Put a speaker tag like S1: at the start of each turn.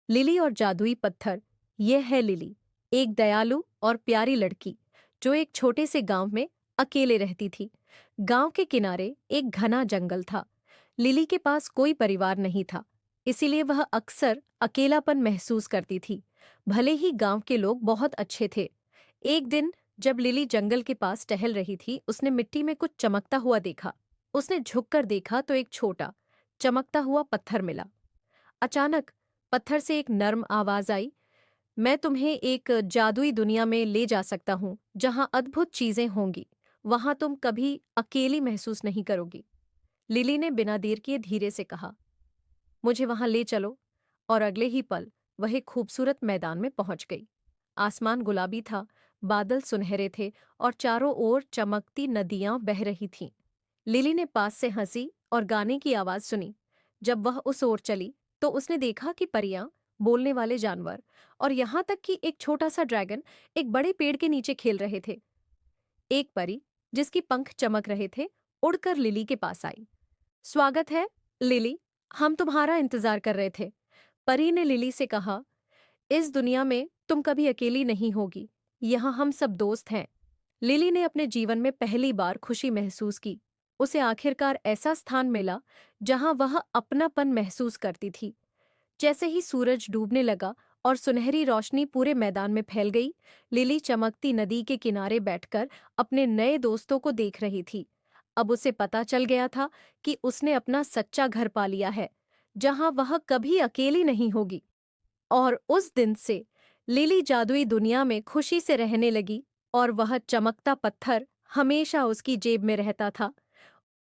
S1: Lily और जादुई पत्थर। यह है लिली, एक दयालु और प्यारी लड़की जो एक छोटे से गांव में अकेले रहती थी। गांव के किनारे एक घना जंगल था। लिली के पास कोई परिवार नहीं था, इसीलिए वह अक्सर अकेलापन महसूस करती थी, भले ही गांव के लोग बहुत अच्छे थे। एक दिन जब लिली जंगल के पास टहल रही थी, उसने मिट्टी में कुछ चमकता हुआ देखा। उसने झुककर देखा तो एक छोटा चमकता हुआ पत्थर मिला। अचानक पत्थर से एक नर्म आवाज आई, मैं तुम्हें एक जादुई दुनिया में ले जा सकता हूँ जहाँ अद्भुत चीजें होंगी। वहां तुम कभी अकेली महसूस नहीं करोगी। लिली ने बिना देर किए धीरे से कहा, मुझे वहां ले चलो। और अगले ही पल वह एक खूबसूरत मैदान में पहुंच गई। आसमान गुलाबी था, बादल सुनहरे थे और चारों ओर चमकती नदियां बह रही थीं। लिली ने पास से हंसी और गाने की आवाज सुनी। जब वह उस ओर चली तो उसने देखा कि परियां, बोलने वाले जानवर और यहां तक कि एक छोटा सा ड्रैगन एक बड़े पेड़ के नीचे खेल रहे थे। एक परी, जिसकी पंख चमक रहे थे, उड़कर लिली के पास आई। स्वागत है, लिली, हम तुम्हारा इंतजार कर रहे थे। परी ने लिली से कहा, इस दुनिया में तुम कभी अकेली नहीं होगी। यहाँ हम सब दोस्त हैं। लिली ने अपने जीवन में पहली बार खुशी महसूस की। उसे आखिरकार ऐसा स्थान मिला जहां वह अपनापन महसूस करती थी। जैसे ही सूरज डूबने लगा और सुनहरी रोशनी पूरे मैदान में फैल गई, लिली चमकती नदी के किनारे बैठकर अपने नए दोस्तों को देख रही थी। अब उसे पता चल गया था कि उसने अपना सच्चा घर पा लिया है, जहां वह कभी अकेली नहीं होगी। और उस दिन से लिली जादुई दुनिया में खुशी से रहने लगी और वह चमकता पत्थर हमेशा उसकी जेब में रहता था,